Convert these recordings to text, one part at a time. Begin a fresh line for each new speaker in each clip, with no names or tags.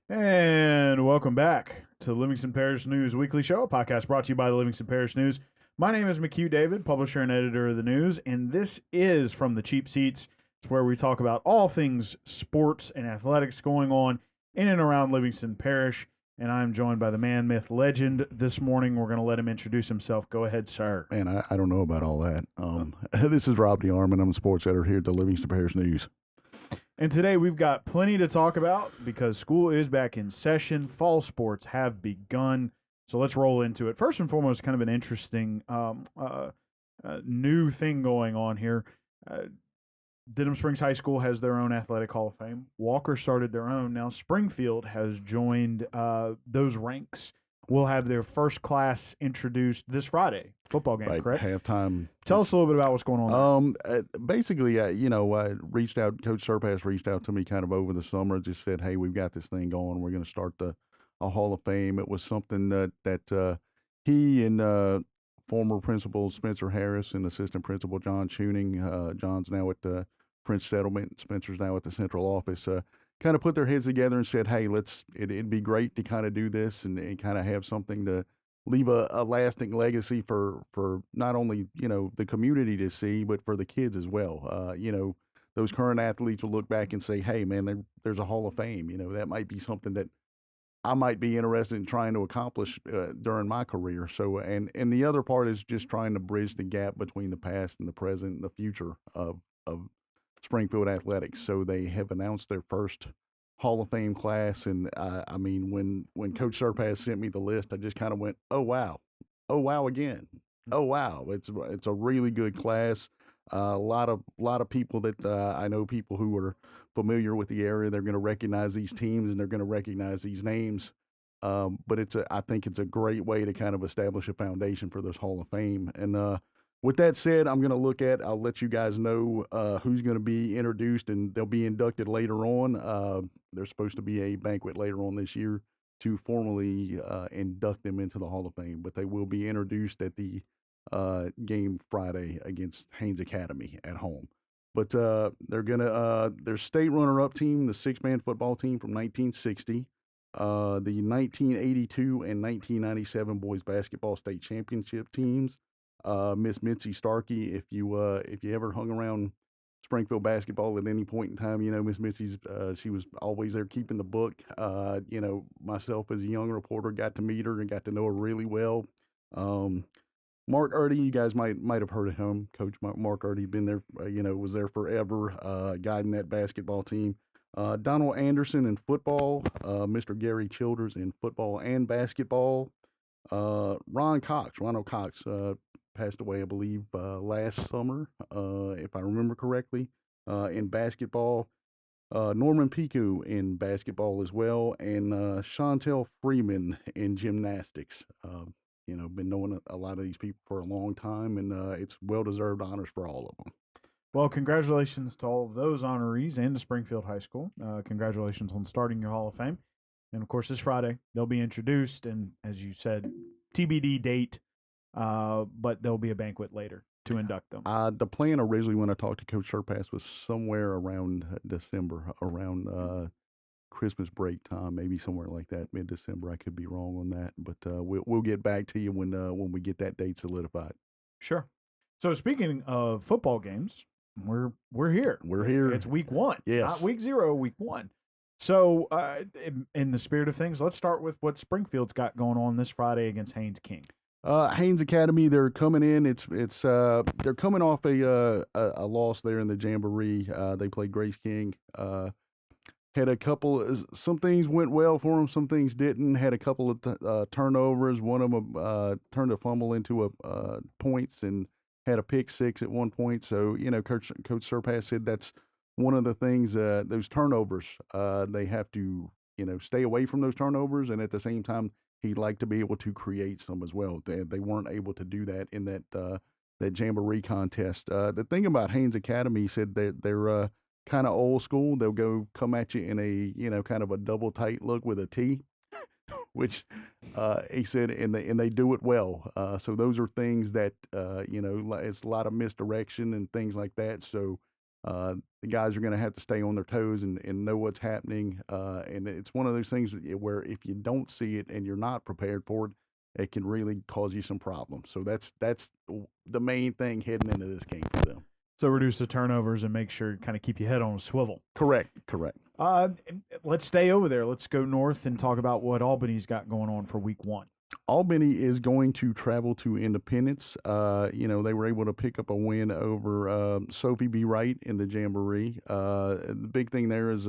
And welcome back to the Livingston Parish News Weekly Show, a podcast brought to you by the Livingston Parish News. My name is McHugh David, publisher and editor of the news, and this is From the Cheap Seats. It's where we talk about all things sports and athletics going on in and around Livingston Parish. And I'm joined by the man, myth, legend this morning. We're going to let him introduce himself. Go ahead, sir.
Man, I don't know about all that. This is Rob DeArmond. I'm a sports editor here at the Livingston Parish News.
And today we've got plenty to talk about because school is back in session. Fall sports have begun. So let's roll into it. First and foremost, kind of an interesting new thing going on here. Denim Springs High School has their own athletic hall of fame. Walker started their own. Now Springfield has joined those ranks. We'll have their first class introduced this Friday. Football game,
Right,
correct?
halftime.
Tell us a little bit about what's going on there.
Basically, I reached out. Coach Surpass reached out to me kind of over the summer. Just said, "Hey, we've got this thing going. We're going to start a Hall of Fame." It was something that he and former principal Spencer Harris and assistant principal John Tuning. John's now at the Prince Settlement. Spencer's now at the central office. Kind of put their heads together and said, "Hey, it'd be great to kind of do this and kind of have something to leave a lasting legacy for not only the community to see, but for the kids as well. Those current athletes will look back and say, hey, man, there's a Hall of Fame. That might be something that I might be interested in trying to accomplish during my career. So, and the other part is just trying to bridge the gap between the past and the present and the future of Springfield athletics. So they have announced their first Hall of Fame class, and I mean, when Coach Surpass sent me the list, I just kind of went, oh wow again, oh wow, it's a really good class. A lot of people that I know, people who are familiar with the area, they're going to recognize these teams and they're going to recognize these names. But I think it's a great way to kind of establish a foundation for this Hall of Fame. And with that said, I'll let you guys know who's going to be introduced, and they'll be inducted later on. There's supposed to be a banquet later on this year to formally induct them into the Hall of Fame, but they will be introduced at the game Friday against Haynes Academy at home. But their state runner-up team, the six-man football team from 1960, the 1982 and 1997 boys basketball state championship teams. Miss Mitzi Starkey, if you ever hung around Springfield basketball at any point in time, Miss Mitzi's she was always there keeping the book. Myself as a young reporter got to meet her and got to know her really well. Mark Erdy, you guys might have heard of him. Coach Mark Erdy, been there, was there forever, guiding that basketball team. Donald Anderson in football, Mr. Gary Childers in football and basketball. Ronald Cox, passed away, I believe, last summer, if I remember correctly, in basketball. Norman Piku in basketball as well, and Chantel Freeman in gymnastics. Been knowing a lot of these people for a long time, and it's well-deserved honors for all of them.
Well, congratulations to all of those honorees and to Springfield High School. Congratulations on starting your Hall of Fame. And of course, this Friday, they'll be introduced, and as you said, TBD date, but there'll be a banquet later to induct them.
The plan originally, when I talked to Coach Surpass, was somewhere around December, around Christmas break time, maybe somewhere like that, mid-December. I could be wrong on that, but we'll get back to you when we get that date solidified.
Sure. So speaking of football games, we're here.
We're here.
It's week one.
Yes.
Not week 0, week 1. So in the spirit of things, let's start with what Springfield's got going on this Friday against Haynes King.
Haynes Academy, they're coming in. They're coming off a loss there in the Jamboree. They played Grace King. Had a couple. Some things went well for them. Some things didn't. Had a couple of turnovers. One of them turned a fumble into points and had a pick six at one point. So Coach Surpass said that's one of the things. Those turnovers, they have to stay away from those turnovers, and at the same time, he'd like to be able to create some as well. They weren't able to do that in that Jamboree contest. The thing about Haynes Academy, he said that they're kind of old school. They'll come at you in a kind of a double tight look with a T, which he said, and they do it well. So those are things that it's a lot of misdirection and things like that. So The guys are going to have to stay on their toes and know what's happening. And it's one of those things where if you don't see it and you're not prepared for it, it can really cause you some problems. So that's the main thing heading into this game for them.
So reduce the turnovers and make sure kind of keep your head on a swivel.
Correct.
Let's stay over there. Let's go north and talk about what Albany's got going on for week 1.
Albany is going to travel to Independence. They were able to pick up a win over Sophie B. Wright in the Jamboree. The big thing there is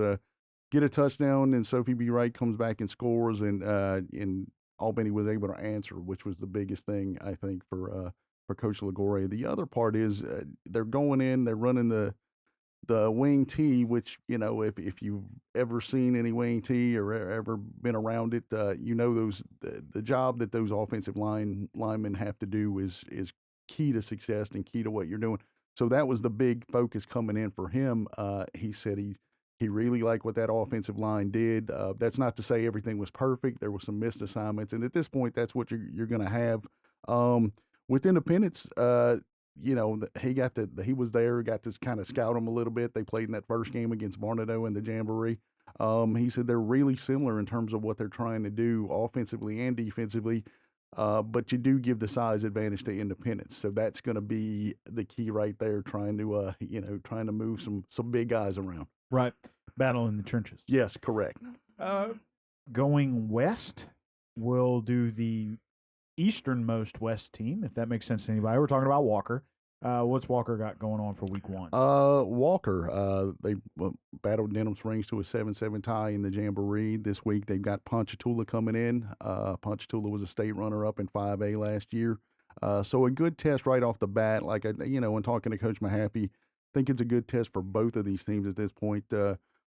get a touchdown, and Sophie B. Wright comes back and scores, and Albany was able to answer, which was the biggest thing, I think, for Coach Ligore. The other part is they're going in, they're running the wing tee, which, if you've ever seen any wing tee or ever been around it, those the job that those offensive linemen have to do is key to success and key to what you're doing. So that was the big focus coming in for him. He said he really liked what that offensive line did. That's not to say everything was perfect. There were some missed assignments, and at this point, that's what you're going to have. With Independence, he was there, got to kind of scout them a little bit. They played in that first game against Barnado in the Jamboree. He said they're really similar in terms of what they're trying to do offensively and defensively, but you do give the size advantage to Independence. So that's going to be the key right there, trying to move some big guys around.
Right. Battle in the trenches.
Yes, correct.
Going west, we'll do the easternmost west team, if that makes sense to anybody. We're talking about Walker. What's Walker got going on for week 1?
Walker, they battled Denim Springs to a 7-7 tie in the Jamboree. This week they've got Ponchatoula coming in. Ponchatoula was a state runner-up in 5A last year. So a good test right off the bat. Like, when talking to Coach Mahaffey, I think it's a good test for both of these teams at this point.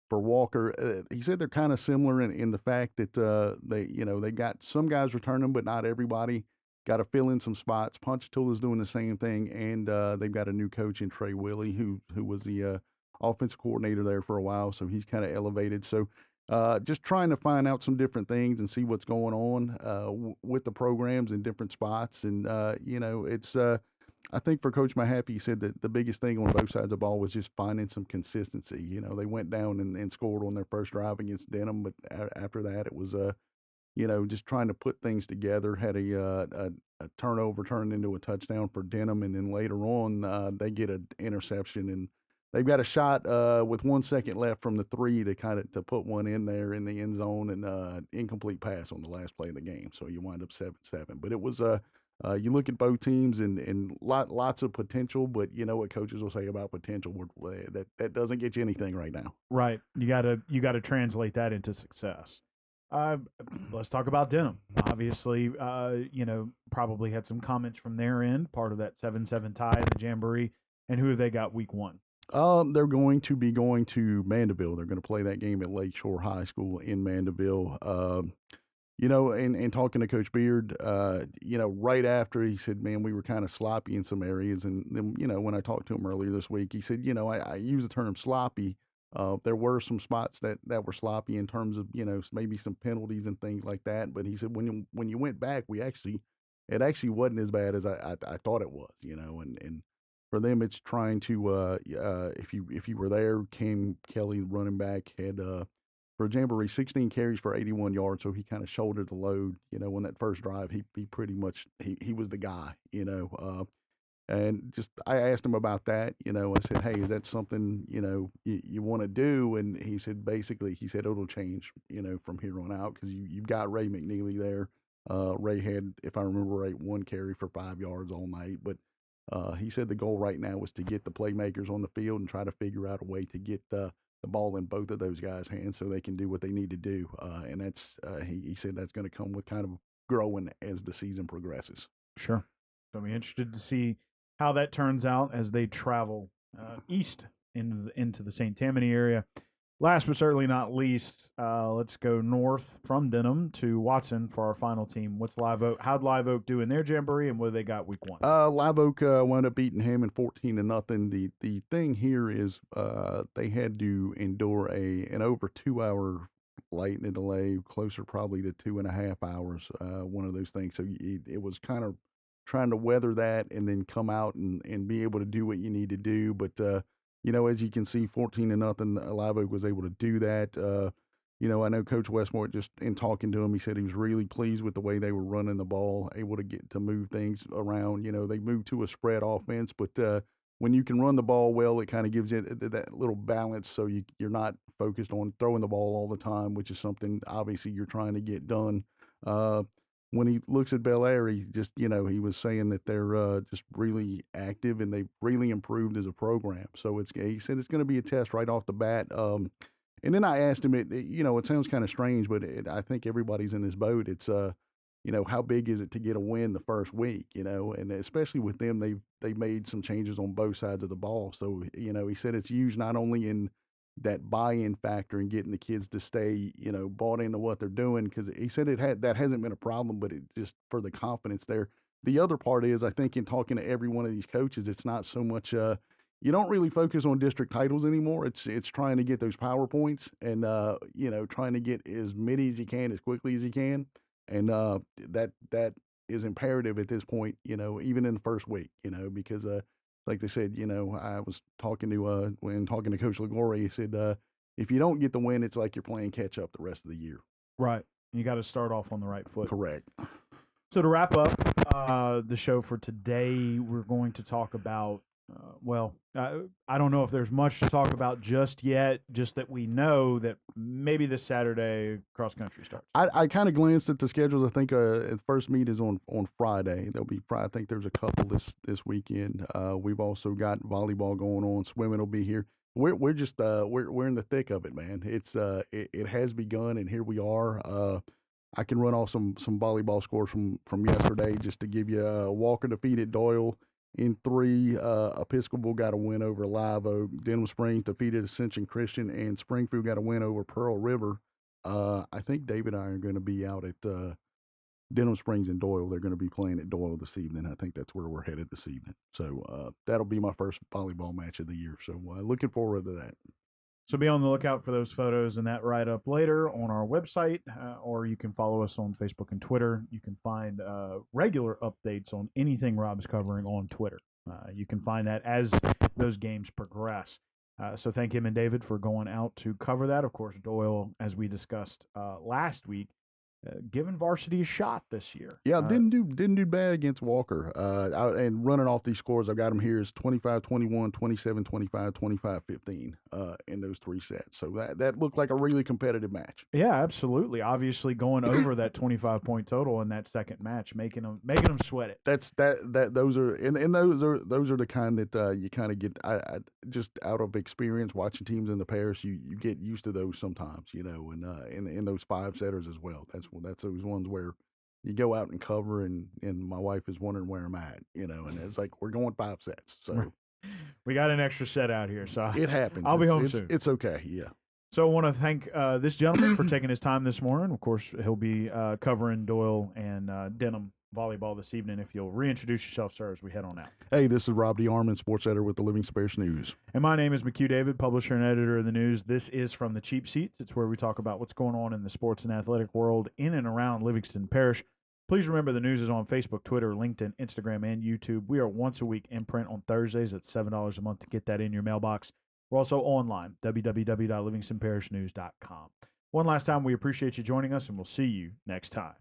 For Walker, he said they're kind of similar in the fact that they got some guys returning, but not everybody. Got to fill in some spots. Ponchatoula's doing the same thing, and they've got a new coach in Trey Willie, who was the offensive coordinator there for a while, so he's kind of elevated. So just trying to find out some different things and see what's going on with the programs in different spots, and it's. I think for Coach Mahaffey, he said that the biggest thing on both sides of the ball was just finding some consistency. They went down and scored on their first drive against Denim, but after that, it was just trying to put things together. Had a turnover turned into a touchdown for Denim, and then later on they get an interception, and they've got a shot with 1 second left from the 3 to put one in there in the end zone, and incomplete pass on the last play of the game. So you wind up 7-7. But it was you look at both teams and lots of potential, but you know what coaches will say about potential, that doesn't get you anything right now.
Right. You gotta translate that into success. Let's talk about Denim. Obviously, probably had some comments from their end, part of that 7-7 tie in the Jamboree. And who have they got week 1?
They're going to be going to Mandeville. They're going to play that game at Lakeshore High School in Mandeville. And talking to Coach Beard, right after, he said, man, we were kind of sloppy in some areas. And then, when I talked to him earlier this week, he said, I use the term sloppy. There were some spots that were sloppy in terms of, maybe some penalties and things like that. But he said, when you went back, it actually wasn't as bad as I thought it was, and for them, it's trying to, if you were there, Cam Kelly, running back, had, for Jamboree, 16 carries for 81 yards, so he kind of shouldered the load. On that first drive, he pretty much he was the guy. And just I asked him about that. I said, hey, is that something you want to do? And he said it'll change from here on out because you've got Ray McNeely there. Ray had, if I remember right, 1 carry for 5 yards all night, but he said the goal right now was to get the playmakers on the field and try to figure out a way to get the ball in both of those guys' hands so they can do what they need to do. And that's he said that's going to come with kind of growing as the season progresses.
Sure. So I'm interested to see how that turns out as they travel east into the St. Tammany area. Last but certainly not least, let's go north from Denim to Watson for our final team. What's Live Oak? How'd Live Oak do in their Jamboree, and what do they got week 1?
Live Oak wound up beating Hammond 14-0. The thing here is they had to endure an over 2 hour lightning delay, closer probably to 2.5 hours. One of those things. So it was kind of trying to weather that and then come out and be able to do what you need to do, but. as you can see, 14-0, Live Oak was able to do that. I know Coach Westmore, just in talking to him, he said he was really pleased with the way they were running the ball, able to get to move things around. They moved to a spread offense, but when you can run the ball well, it kind of gives you that little balance, so you're not focused on throwing the ball all the time, which is something obviously you're trying to get done. When he looks at Bel Air, he just, he was saying that they're just really active and they've really improved as a program. So he said it's going to be a test right off the bat. And then I asked him, it sounds kind of strange, but I think everybody's in this boat. It's, how big is it to get a win the first week, and especially with them, they've made some changes on both sides of the ball. So, he said it's used not only in that buy-in factor and getting the kids to stay, bought into what they're doing, because he said that hasn't been a problem, but it just for the confidence there. The other part is, I think in talking to every one of these coaches, it's not so much, you don't really focus on district titles anymore. It's trying to get those PowerPoints and, trying to get as many as you can, as quickly as you can. And that is imperative at this point, even in the first week, because like they said, I was talking to Coach Ligori, he said, if you don't get the win, it's like you're playing catch up the rest of the year.
Right. You got to start off on the right foot.
Correct.
So to wrap up the show for today, we're going to talk about, I don't know if there's much to talk about just yet, just that we know that maybe this Saturday cross country starts.
I kind of glanced at the schedules. I think the first meet is on Friday. There'll be I think there's a couple this weekend. We've also got volleyball going on. Swimming will be here. We're just we're in the thick of it, man. It's it has begun, and here we are. I can run off some volleyball scores from yesterday just to give you. Walker defeated Doyle in 3. Episcopal got a win over Live Oak. Denim Springs defeated Ascension Christian, and Springfield got a win over Pearl River. I think David and I are going to be out at Denim Springs and Doyle. They're going to be playing at Doyle this evening. I think that's where we're headed this evening. So that'll be my first volleyball match of the year. So looking forward to that.
So be on the lookout for those photos and that write-up later on our website, or you can follow us on Facebook and Twitter. You can find regular updates on anything Rob's covering on Twitter. You can find that as those games progress. So thank him and David for going out to cover that. Of course, Doyle, as we discussed last week, giving varsity a shot this year.
Yeah, didn't do bad against Walker. And running off these scores, I've got them here is 25-21, 27-25, 25-15 in those 3 sets. So that looked like a really competitive match.
Yeah, absolutely. Obviously, going over that 25-point total in that second match, making them sweat it.
Those are the kind that you kind of get I just out of experience watching teams in the parish. You get used to those sometimes, and in those 5-setters as well. That's those ones where you go out and cover, and my wife is wondering where I'm at, and it's like we're going 5 sets. So
we got an extra set out here, so
it happens.
I'll be home soon.
It's okay, yeah.
So I want to thank this gentleman for taking his time this morning. Of course, he'll be covering Doyle and Denim volleyball this evening. If you'll reintroduce yourself, sir, as we head on out.
Hey, this is Rob DeArmond, sports editor with the Livingston Parish News.
And my name is McHugh David, publisher and editor of the news. This is From the Cheap Seats. It's where we talk about what's going on in the sports and athletic world in and around Livingston Parish. Please remember the news is on Facebook, Twitter, LinkedIn, Instagram, and YouTube. We are once a week in print on Thursdays at $7 a month to get that in your mailbox. We're also online, www.livingstonparishnews.com. One last time, we appreciate you joining us, and we'll see you next time.